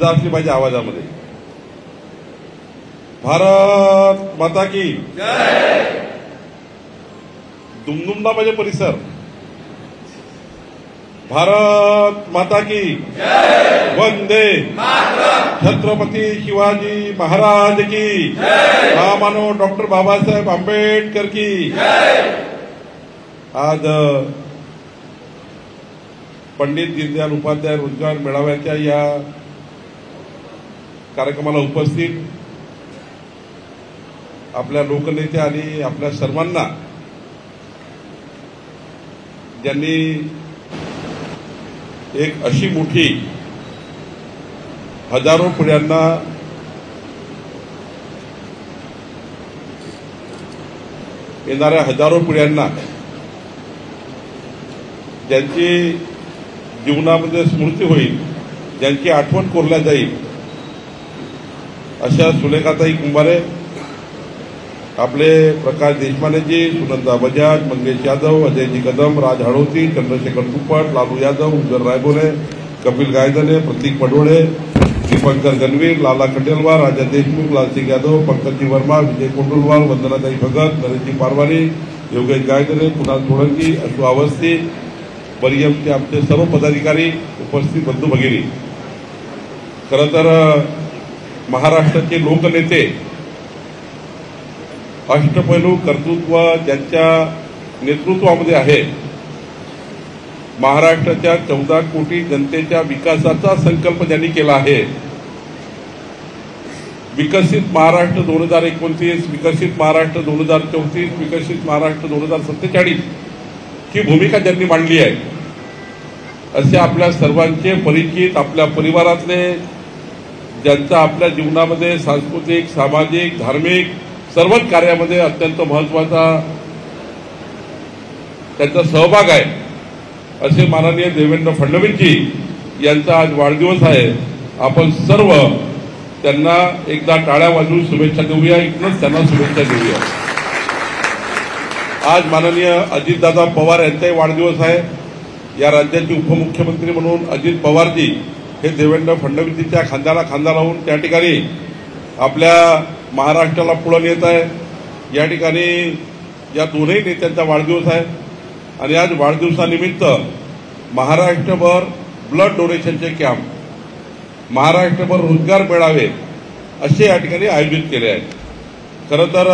असली पाहिजे आवाजामध्ये। भारत माता की जय। दुमदुमला पाहिजे परिसर। भारत माता की जय। वंदे मातरम। छत्रपती शिवाजी महाराज की जय। महामानव डॉक्टर बाबासाहेब आंबेडकर की जय। आज पंडित दीनदयाल उपाध्याय रोजगार मेळाव्याच्या या कार्यक्रमाला उपस्थित आपल्या लोकनेते आणि आपल्या सर्वांना, ज्यांनी एक अशी मोठी हजारो पिढ्यांना येणाऱ्या हजारो पिढ्यांना ज्यांची जीवनामध्ये स्मृती होईल, ज्यांची आठवण कोरल्या जाईल, अशा सुलेखाताई कुंभारे, आपले प्रकाश देशमानेजी, सुनंदा बजाज, मंगेश यादव, अजयजी कदम, राज हळोती, चंद्रशेखर तुपट, लालू यादव, उज्जवल रायबोले, कपिल गायधने, प्रतीक पडोळे, दीपंकर गणवीर, लाला खंडेलवाल, राजा देशमुख, लालसिंग यादव, पंकजी वर्मा, विजय कोंडुलवाल, वंदनाताई भगत, नरेशजी पारवानी, योगेश गायधने, कुणाल सोळंकी, अशू अवस्थी, परियमचे आमचे सर्व पदाधिकारी, उपस्थित बंधू भगिनी, खरं तर महाराष्ट्राचे लोकनेते, अष्टपैलू कर्तृत्व ज्यांच्या नेतृत्वामध्ये आहे, महाराष्ट्राच्या 14 कोटी जनतेच्या विकासाचा संकल्प ज्यांनी केला आहे, विकसित महाराष्ट्र 2029, विकसित महाराष्ट्र 2034, विकसित महाराष्ट्र 2047 ही भूमिका ज्यांनी मांडली आहे, असे आपल्या सर्वांचे परिचित, आपल्या परिवारातले, ज्यांचा आपल्या जीवनामध्ये सांस्कृतिक, सामाजिक, धार्मिक सर्वच कार्यामध्ये अत्यंत महत्त्वाचा त्यांचा सहभाग आहे, असे माननीय देवेंद्र फडणवीसजी यांचा आज वाढदिवस आहे। आपण सर्व त्यांना एकदा टाळ्या वाजवून शुभेच्छा देऊया, इथूनच त्यांना शुभेच्छा देऊया। आज माननीय अजितदादा पवार यांचाही वाढदिवस आहे। या राज्याचे उपमुख्यमंत्री म्हणून अजित पवारजी हे देवेंद्र फडणवीसजींच्या खांद्याला खांदा लावून त्या ठिकाणी आपल्या महाराष्ट्राला पुढे नेत आहे। या ठिकाणी या दोन्ही नेत्यांचा वाढदिवस आहे आणि आज वाढदिवसानिमित्त महाराष्ट्रभर ब्लड डोनेशनचे कॅम्प, महाराष्ट्रभर रोजगार मेळावे असे या ठिकाणी आयोजित केले आहेत। खरं तर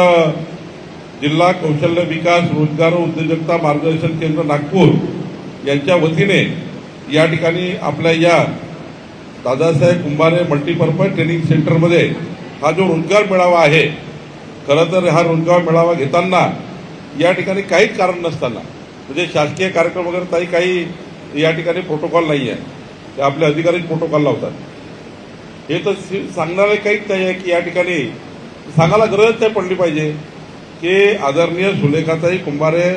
जिल्हा कौशल्य विकास रोजगार उद्योजकता मार्गदर्शन केंद्र नागपूर यांच्या वतीने या ठिकाणी आपल्या या दादासाहेब कुंभारे मल्टीपर्पज ट्रेनिंग सेंटरमध्ये हा जो रोजगार मेळावा आहे, खरं तर हा रोजगार मेळावा घेताना या ठिकाणी काहीच कारण नसताना, म्हणजे शासकीय कार्यक्रम वगैरे काही या ठिकाणी प्रोटोकॉल नाही आहे, ते आपले अधिकारीच प्रोटोकॉल लावतात। हे तर सांगणारे काहीच नाही आहे की या ठिकाणी सांगायला गरज नाही पडली पाहिजे की आदरणीय सुलेखाताई कुंभारे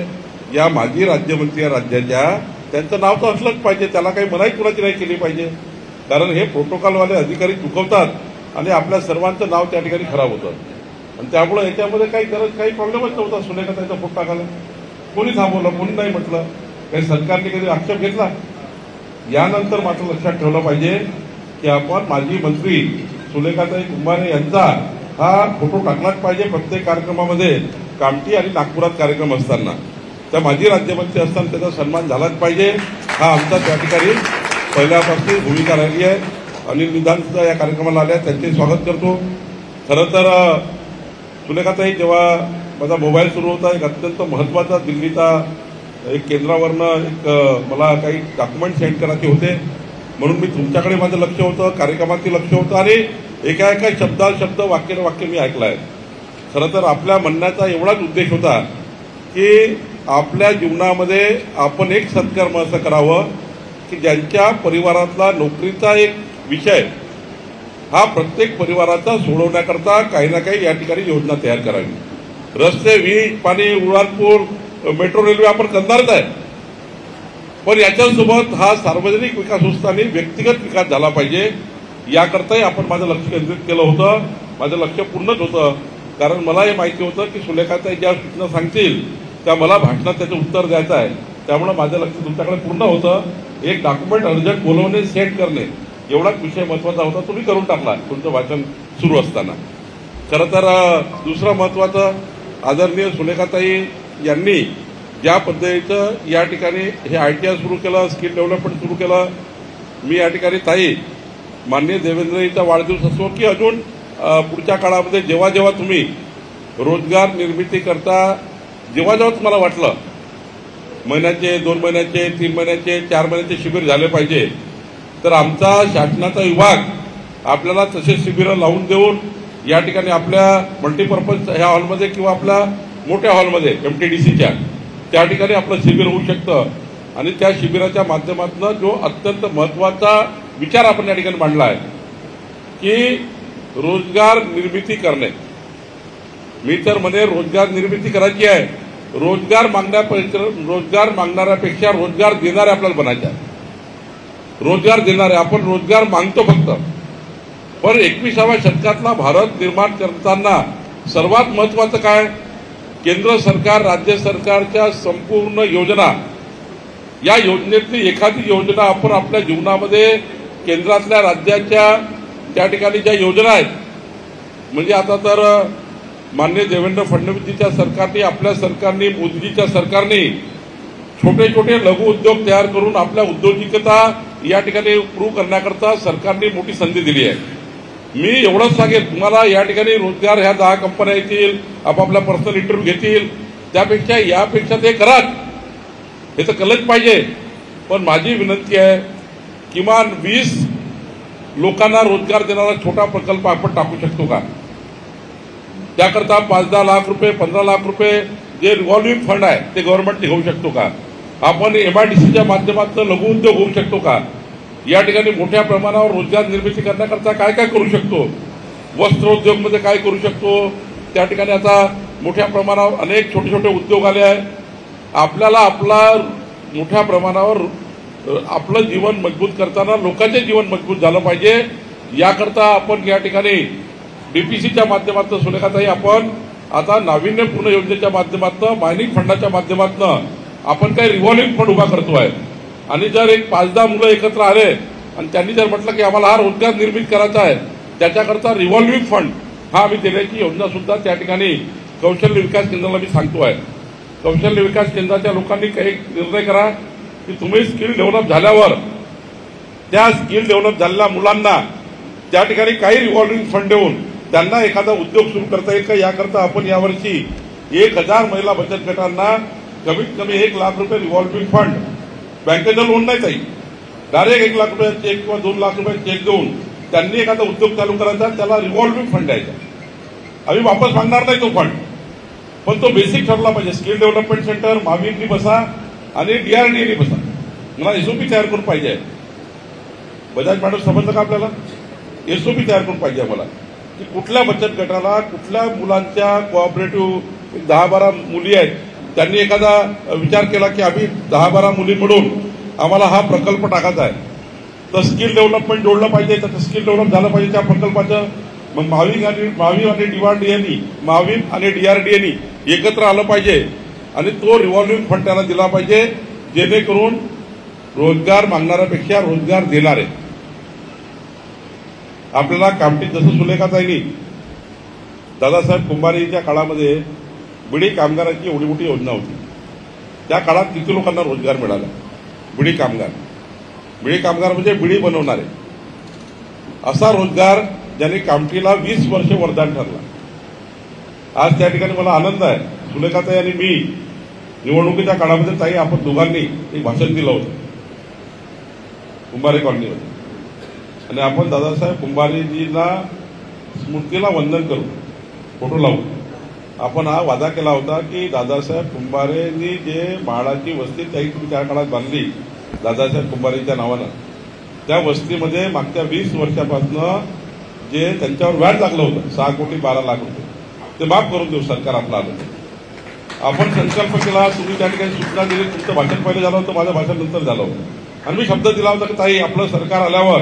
या माजी राज्यमंत्री राज्याच्या, त्यांचं नाव तर असलंच पाहिजे, त्याला काही मनाई कुणाची नाही केली पाहिजे, कारण हे प्रोटोकॉलवाले अधिकारी चुकवतात आणि आपल्या सर्वांचं नाव त्या ठिकाणी खराब होतं आणि त्यामुळे याच्यामध्ये काही प्रॉब्लेमच नव्हता। सुलेखाताईचा फोटो टाकायला कोणी थांबवलं, कोणी नाही म्हटलं, काही सरकारने कधी आक्षेप घेतला? यानंतर मात्र लक्षात ठेवलं पाहिजे की आपण माजी मंत्री सुलेखाताई कुंभारे यांचा हा फोटो टाकलाच पाहिजे प्रत्येक कार्यक्रमामध्ये, कामठी आणि नागपुरात कार्यक्रम असताना, त्या माजी राज्यमंत्री असताना त्याचा सन्मान झालाच पाहिजे। हा आमचा त्या ठिकाणी पहिल्यापासून भूमिका राहिली आहे। अनिल निदान सुद्धा या कार्यक्रमाला आले, त्यांचे स्वागत करतो। खरं तर सुलेखाताई, जेव्हा माझा मोबाईल सुरू होता, एक अत्यंत महत्त्वाचा दिल्लीचा एक केंद्रावरनं मला काही डॉक्युमेंट सेंड करायचे होते, म्हणून मी तुमच्याकडे माझं लक्ष होतं, कार्यक्रमातील लक्ष होतं आणि एका शब्द वाक्य मी ऐकलं आहे। खरं तर आपल्या म्हणण्याचा एवढाच उद्देश होता की आपल्या जीवनामध्ये आपण एक सत्कर्म असं करावं की ज्यांच्या परिवारातला नोकरीचा एक विषय हा प्रत्येक परिवाराचा सोडवण्याकरता काही ना काही या ठिकाणी योजना तयार करावी। रस्ते, वीज, पाणी, उड्डाणपूल, मेट्रो, रेल्वे आपण करणारच आहे, पण याच्यासोबत हा सार्वजनिक विकास असताना व्यक्तिगत विकास झाला पाहिजे, याकरताही आपण माझं लक्ष केंद्रित केलं होतं। माझं लक्ष पूर्णच होतं, कारण मला हे माहिती होतं की सुलेखाताई ज्या सूचना सांगतील त्या मला भाषणात त्याचं उत्तर द्यायचं आहे, त्यामुळे माझं लक्ष तुमच्याकडे पूर्ण होतं। एक डॉक्युमेंट अर्जंट बोलवणे, सेट करणे एवढाच विषय महत्वाचा होता, तुम्ही करून टाकला तुमचं भाषण सुरू असताना. खरं तर दुसरं महत्वाचं, आदरणीय सुलेखाताई यांनी ज्या पद्धतीचं या ठिकाणी हे ITI सुरू केलं, स्किल डेव्हलपमेंट सुरू केलं, मी या ठिकाणी ताई माननीय देवेंद्रजीचा वाढदिवस असो की अजून पुढच्या काळामध्ये जेव्हा जेव्हा तुम्ही रोजगार निर्मिती करता, जेव्हा जेव्हा तुम्हाला वाटलं महिन्याचे, 2 महिन्याचे, 3 महिन्याचे, 4 महिन्याचे शिबिर झाले पाहिजे, तर आमचा शासनाचा विभाग आपल्याला तसे शिबिरं लावून देऊन या ठिकाणी आपल्या मल्टीपर्पज ह्या हॉलमध्ये किंवा आपल्या मोठ्या हॉलमध्ये MTDCच्या त्या ठिकाणी आपलं शिबिर होऊ शकतं. आणि त्या शिबिराच्या माध्यमातून जो अत्यंत महत्वाचा विचार आपण या ठिकाणी मांडला आहे की रोजगार निर्मिती करणे. मी तर म्हणे रोजगार निर्मिती करायची आहे, रोजगार मागणाऱ्यापेक्षा रोजगार देणारे आपल्याला बनायचे आहे. रोजगार देणारे, आपण रोजगार मागतो फक्त, पण 21व्या शतकातला भारत निर्माण करताना सर्वात महत्वाचं काय, केंद्र सरकार राज्य सरकारच्या संपूर्ण योजना, या योजनेतली एखादी योजना आपण आपल्या जीवनामध्ये केंद्रातल्या राज्याच्या त्या ठिकाणी ज्या योजना आहेत, म्हणजे आता तर माननीय देवेंद्र फडणवीसजीच्या सरकारने, आपल्या सरकारने, मोदीजीच्या सरकारने छोटे छोटे लघु उद्योग तयार करून आपल्या उद्योजिकता या ठिकाणी इम्प्रूव्ह करण्याकरता सरकारने मोठी संधी दिली आहे. मी एवढंच सांगेन तुम्हाला, या ठिकाणी रोजगार ह्या 10 कंपन्या येतील, आपापला पर्सनल इंटरव्ह्यू घेतील, त्यापेक्षा यापेक्षा ते कराच, हे तर केलंच पाहिजे. पण माझी विनंती आहे, किमान 20 लोकांना रोजगार देणारा छोटा प्रकल्प आपण टाकू शकतो का? त्याकरता 5-10 लाख रुपये, 15 लाख रुपये जे रिव्हॉल्विंग फंड आहे ते गव्हर्नमेंट घेऊ शकतो का? आपण MIDCच्या माध्यमातून लघु उद्योग होऊ शकतो का? या ठिकाणी मोठ्या प्रमाणावर रोजगार निर्मिती करण्याकरता काय काय करू शकतो? वस्त्रोद्योगमध्ये काय करू शकतो? त्या ठिकाणी आता मोठ्या प्रमाणावर अनेक छोटे छोटे उद्योग आले आहे. आपल्याला आपला मोठ्या प्रमाणावर आपलं जीवन मजबूत करताना लोकांचे जीवन मजबूत झालं पाहिजे. याकरता आपण या ठिकाणी DPCच्या माध्यमातून, सुलेखाताई, आपण आता नाविन्यपूर्ण योजनेच्या माध्यमातून, मायनिंग फंडाच्या माध्यमातून आपण काही रिव्हॉल्विंग फंड उभा करतो आहे. आणि जर एक 5-10 मुलं एकत्र आले आणि त्यांनी जर म्हटलं की आम्हाला हा रोजगार निर्मित करायचा आहे, त्याच्याकरता रिव्हॉल्विंग फंड हा आम्ही देण्याची योजना सुद्धा त्या ठिकाणी कौशल्य विकास केंद्राला मी सांगतो आहे. कौशल्य विकास केंद्राच्या लोकांनी काही निर्णय करा की तुम्ही स्किल डेव्हलप झाल्यावर त्या स्किल डेव्हलप झालेल्या मुलांना त्या ठिकाणी काही रिव्हॉल्विंग फंड देऊन त्यांना एखादा उद्योग सुरू करता येईल का? याकरता आपण यावर्षी 1000 महिला बचत गटांना कमीत कमी 1 लाख रुपये रिव्हॉल्विंग फंड, बँकेचं लोन नाही ताई, डायरेक्ट 1 लाख रुपये चेक किंवा 2 लाख रुपये चेक देऊन त्यांनी एखादा उद्योग चालू करायचा, त्याला रिव्हॉल्विंग फंड द्यायचा. आम्ही वापस मागणार नाही तो फंड, पण तो बेसिक ठरला पाहिजे. स्किल डेव्हलपमेंट सेंटर माविननी बसा आणि DRDAनी बसा. मला SOP तयार करून पाहिजे. बजाज मॅडम समजलं का आपल्याला? SOP तयार करून पाहिजे आम्हाला की कुठल्या बचत गटाला, कुठल्या मुलांच्या कोऑपरेटिव्ह 10-12 मुली आहेत, त्यांनी एखादा विचार केला की आम्ही 10-12 मुली मिळून आम्हाला हा प्रकल्प टाकायचा आहे, तर स्किल डेव्हलपमेंट जोडलं पाहिजे, त्याचं स्किल डेव्हलप झालं पाहिजे त्या प्रकल्पाचं. मग माविन आणि DRDAनी एकत्र आलं पाहिजे आणि तो रिव्हॉल्विंग फंड त्याला दिला पाहिजे, जेणेकरून रोजगार मागणाऱ्यापेक्षा रोजगार देणारे. आपल्याला कामठी, जसं सुलेखाताईंनी दादासाहेब कुंभारेच्या काळामध्ये बिडी कामगारांची एवढी मोठी योजना होती, त्या काळात किती लोकांना रोजगार मिळाला? बिडी कामगार म्हणजे बिडी बनवणारे. असा रोजगार ज्यांनी कामठीला 20 वर्ष वरदान ठरला. आज त्या ठिकाणी मला आनंद आहे, सुलेखाताई आणि मी निवडणुकीच्या काळामध्ये ताई आपण दोघांनी एक भाषण दिलं होतं कुंभारे कॉलनीमध्ये, आणि आपण दादासाहेब कुंभारेजींना स्मृतीला वंदन करू, फोटो लावू. आपण हा वादा केला होता की दादासाहेब कुंभारेंनी जे म्हाडाची वस्ती तुम्ही त्या काळात बांधली दादासाहेब कुंभारेच्या नावानं, त्या वस्तीमध्ये मागच्या 20 वर्षापासून जे त्यांच्यावर व्याज लागलं होतं 6 कोटी 12 लाख रुपये, ते माफ करून देऊ सरकार आपलं आलं. आपण संकल्प केला, तुम्ही त्या ठिकाणी सूचना दिली, तुमचं भाषण पहिलं झालं होतं, माझं भाषण नंतर झालं होतं, आणि मी शब्द दिला होता की ताई आपलं सरकार आल्यावर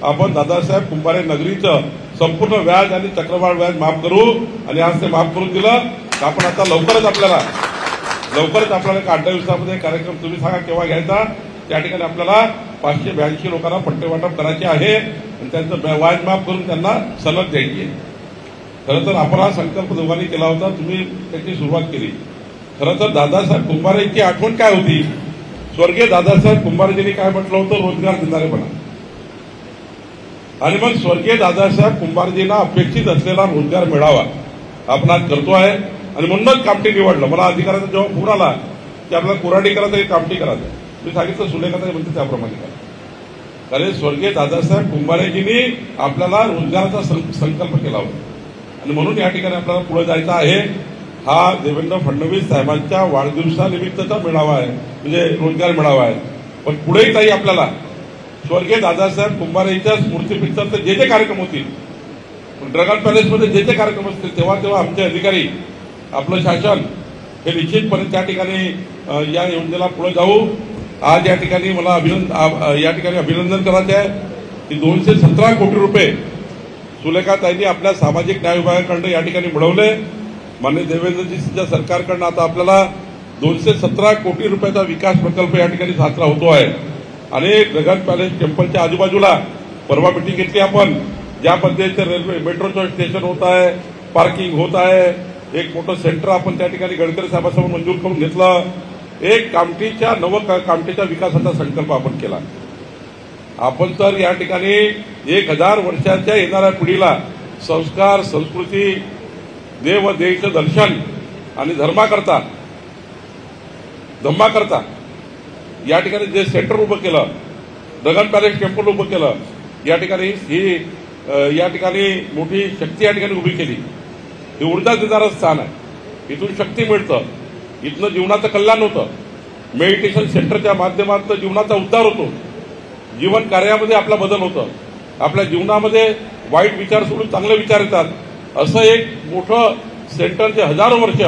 आपण दादासाहेब कुंभारे नगरीचं संपूर्ण व्याज आणि चक्रवाढ व्याज माफ करू, आणि आज ते माफ करून दिलं. आपण आता लवकरच आपल्याला एक 8 दिवसामध्ये कार्यक्रम, तुम्ही सांगा केव्हा घ्यायचा, त्या ठिकाणी आपल्याला 582 लोकांना पट्टे वाटप करायचे आहे आणि त्यांचं व्याज माफ करून त्यांना सनद द्यायची आहे. खरं तर आपण हा संकल्प दोघांनी केला होता, तुम्ही त्याची सुरुवात केली. खरं तर दादासाहेब कुंभारेची आठवण काय होती? स्वर्गीय दादासाहेब कुंभारेजींनी काय म्हटलं होतं? रोजगार देणारेपणा. आणि मग स्वर्गीय दादासाहेब कुंभारजींना अपेक्षित असलेला रोजगार मिळावा आपण आज करतो आहे आणि म्हणूनच कामठी निवडलं. मला अधिकाऱ्याचा जेव्हा फोन आला की आपल्याला कोराडी करायचं कामठी करायचं, मी सांगितलं सुलेखाताई म्हणते त्याप्रमाणे करा. कारण स्वर्गीय दादासाहेब कुंभारेजींनी आपल्याला रोजगाराचा संकल्प केला होता आणि म्हणून या ठिकाणी आपल्याला पुढे जायचं आहे. हा देवेंद्र फडणवीस साहेबांच्या वाढदिवसानिमित्तचा मेळावा आहे, म्हणजे रोजगार मेळावा आहे. पण पुढेही ताई आपल्याला स्वर्गीय दादासाहेब कुंभारेच्या स्मृतीप्रीत्यर्थ जे जे कार्यक्रम होतील, ड्रॅगन पॅलेसमध्ये जे जे कार्यक्रम असतील, तेव्हा तेव्हा आमचे अधिकारी, आपलं शासन हे निश्चितपणे त्या ठिकाणी या योजनेला पुढे जाऊ. आज या ठिकाणी मला अभिनंदन करायचे आहे की 217 कोटी रुपये सुलेखाताईंनी आपल्या सामाजिक न्याय विभागाकडून या ठिकाणी मिळवले. माननीय देवेंद्रजींच्या सरकारकडून आता आपल्याला 217 कोटी रुपयाचा विकास प्रकल्प या ठिकाणी साजरा होतो आहे. आणि ड्रॅगन पॅलेस टेम्पलच्या आजूबाजूला परवा मिटिंग घेतली आपण, ज्या पद्धतीचं रेल्वे मेट्रोचं स्टेशन होत आहे, पार्किंग होत आहे, एक मोठं सेंटर आपण त्या ठिकाणी गडकरी साहेबांसमोर मंजूर करून घेतलं. एक कामठीच्या विकासाचा संकल्प आपण केला. आपण तर या ठिकाणी 1000 वर्षाच्या येणाऱ्या पिढीला संस्कार, संस्कृती, देव देवीचं दर्शन आणि धर्माकरता या ठिकाणी जे सेंटर उभं केलं, ड्रॅगन पॅलेस टेम्पल उभं केलं, या ठिकाणी या ठिकाणी मोठी शक्ती या ठिकाणी उभी केली. हे ऊर्जा देणारं स्थान आहे. इथून शक्ती मिळतं, इथनं जीवनाचं कल्याण होतं. मेडिटेशन सेंटरच्या माध्यमातून जीवनाचा उद्धार होतो, जीवन कार्यामध्ये आपला बदल होतं, आपल्या जीवनामध्ये वाईट विचार सोडून चांगले विचार येतात. असं एक मोठं सेंटर जे हजारो वर्ष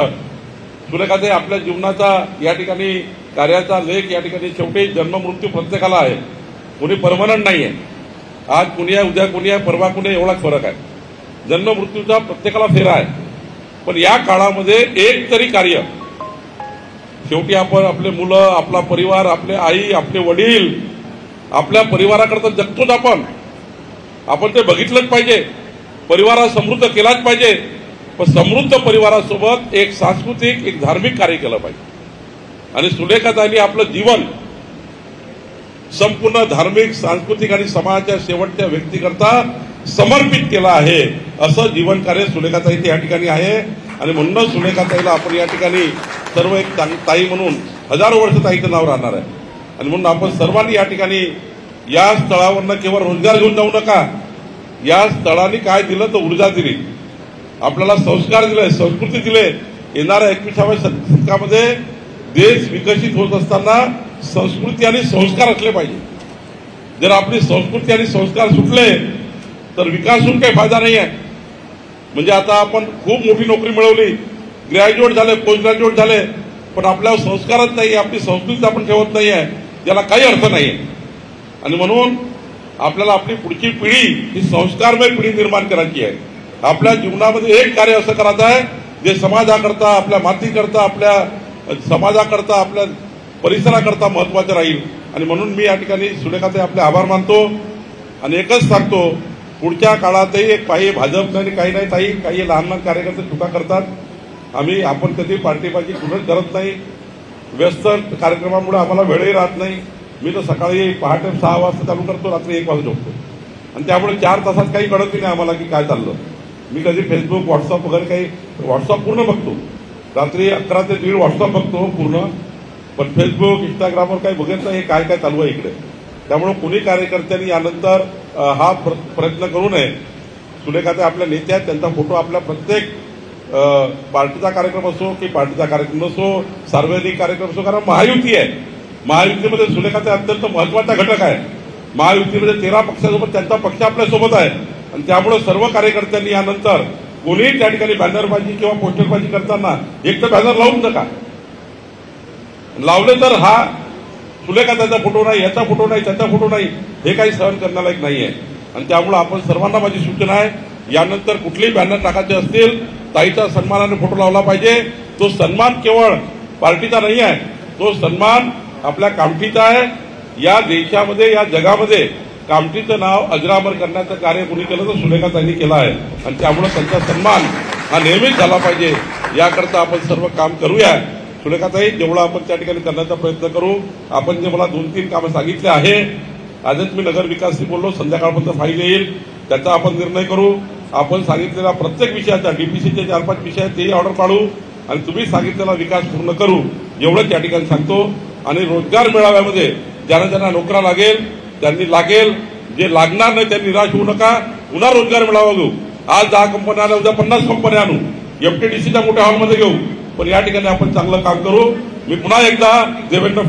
सुलेखाताई आपल्या जीवनाचा या ठिकाणी कार्याचा लेख या ठिकाणी शेवटी जन्म मृत्यू प्रत्येकाला आहे, कोणी परमनंट नाही आहे. आज कुणी आहे, उद्या कुणी आहे, परवा कुणी आहे, एवढाच फरक आहे. जन्म मृत्यूचा प्रत्येकाला फेरा आहे. पण या काळामध्ये एक तरी कार्य, शेवटी आपण आपले मुलं, आपला परिवार, आपले आई, आपले वडील, आपल्या परिवाराकडे तर जगतोच आपण ते बघितलंच पाहिजे. परिवारा समृद्ध केलाच पाहिजे. पण समृद्ध परिवारासोबत एक सांस्कृतिक, एक धार्मिक कार्य केलं पाहिजे. आणि सुलेखाताईंनी आपलं जीवन संपूर्ण धार्मिक, सांस्कृतिक आणि समाजाच्या शेवटच्या व्यक्तीकरता समर्पित केलं आहे. असं जीवन कार्य सुलेखाताईंचं या ठिकाणी आहे. आणि म्हणूनच सुलेखाताईला आपण या ठिकाणी सर्व एक ताई म्हणून हजारो वर्ष ताईचं नाव राहणार आहे. आणि म्हणून आपण सर्वांनी या ठिकाणी या स्थळावरनं केवळ रोजगार घेऊन जाऊ नका. या स्थळाने काय दिलं तर ऊर्जा दिली, आपल्याला संस्कार दिले, संस्कृती दिले. येणाऱ्या 21व्या शतकामध्ये देश विकसित होत असताना संस्कृती आणि संस्कार असले पाहिजे. जर आपली संस्कृती आणि संस्कार सुटले तर विकास होऊन काही फायदा नाही आहे. म्हणजे आता आपण खूप मोठी नोकरी मिळवली, ग्रॅज्युएट झाले, पोस्ट ग्रॅज्युएट झाले, पण आपल्यावर संस्कारच नाही, आपली संस्कृती आपण ठेवत नाही आहे, त्याला काही अर्थ नाही. आणि म्हणून आपल्याला आपली पुढची पिढी ही संस्कारमय पिढी निर्माण करायची आहे. आपल्या जीवनामध्ये एक कार्य असं करायचं आहे जे समाजाकरता, आपल्या मातीकरता, आपल्या समाजाकरता, आपल्या परिसराकरता महत्वाचं राहील. आणि म्हणून मी या ठिकाणी सुलेखाताई आपले आभार मानतो आणि एकच सांगतो, पुढच्या काळातही एक काही भाजप नाही, काही नाही ताई, काही लहान लहान कार्यकर्ते चुका करतात. आपण कधी पार्टीबाजी कुठंच करत नाही. व्यस्त कार्यक्रमामुळे आम्हाला वेळही राहत नाही. मी तर सकाळी पहाटे 6 वाजता चालू करतो, रात्री 1 वाजता झोपतो. आणि त्यामुळे 4 तासात काही कळत नाही आम्हाला की काय चाललं. मी कधी फेसबुक, व्हॉट्सअप वगैरे काही, व्हॉट्सअप पूर्ण बघतो, रात्री 11 ते 1:30 व्हॉट्सअप बघतो पूर्ण. पण फेसबुक, इंस्टाग्रामवर काही बघत नाही काय काय चालू आहे इकडे. त्यामुळे कुणी कार्यकर्त्यांनी यानंतर हा प्रयत्न करू नये. सुलेखाताई आपल्या नेत्या आहेत, त्यांचा फोटो आपल्या प्रत्येक पार्टीचा कार्यक्रम असो की पार्टीचा कार्यक्रम नसो, सार्वजनिक कार्यक्रम असो, कारण महायुती आहे. महायुतीमध्ये सुलेखाताई अत्यंत महत्वाचा घटक आहे. महायुतीमध्ये 13 पक्षासोबत त्यांचा पक्ष आपल्यासोबत आहे. आणि त्यामुळे सर्व कार्यकर्त्यांनी यानंतर कोणीही त्या ठिकाणी बॅनरबाजी किंवा पोस्टरबाजी करताना एक तर बॅनर लावूच नका. लावले तर हा सुलेखाताईचा फोटो नाही, याचा फोटो नाही, त्याचा फोटो नाही, हे काही सहन करण्यालायक नाहीये. आणि त्यामुळे आपण सर्वांना माझी सूचना आहे, यानंतर कुठलेही बॅनर टाकायचे असतील, ताईच्या सन्मानाने फोटो लावला पाहिजे. तो सन्मान केवळ पार्टीचा नाही आहे, तो सन्मान आपल्या कामठीचा आहे, या देशामध्ये या जगामध्ये कामठीचं नाव अजरामर करण्याचं कार्य कुणी केलं तर सुलेखाताईंनी केलं आहे आणि त्यामुळे त्यांचा सन्मान हा नेहमीच झाला पाहिजे याकरता आपण सर्व काम करूया. सुलेखाताई, जेवढं आपण त्या ठिकाणी करण्याचा प्रयत्न करू. आपण जे मला 2-3 कामं सांगितले आहे, आजच मी नगर विकासशी बोललो, संध्याकाळपर्यंत फाईल येईल, त्याचा आपण निर्णय करू. आपण सांगितलेल्या प्रत्येक विषयाचा डीपीसीचे 4-5 विषय तेही ऑर्डर पाडू आणि तुम्ही सांगितलेला विकास पूर्ण करू एवढं त्या ठिकाणी सांगतो. आणि रोजगार मेळाव्यामध्ये ज्यांना ज्यांना नोकरा लागेल त्यांनी लागेल, जे लागणार नाही त्यांनी निराश होऊ नका. पुन्हा रोजगार मेळावा घेऊ. आज 10 कंपन्या आल्या, उद्या 50 कंपन्या आणू, एफटीडीसीच्या मोठ्या हॉलमध्ये घेऊ, पण या ठिकाणी आपण चांगलं काम करू. मी पुन्हा एकदा देवेंद्र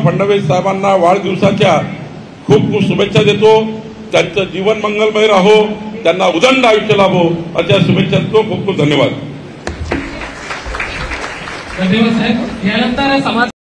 फडणवीस साहेबांना वाढदिवसाच्या खूप खूप शुभेच्छा देतो. त्यांचं जीवन मंगलमय राहो, त्यांना उदंड आयुष्य लाभो अशा शुभेच्छा देतो. खूप खूप धन्यवाद. धन्यवाद साहेब. यानंतर समाज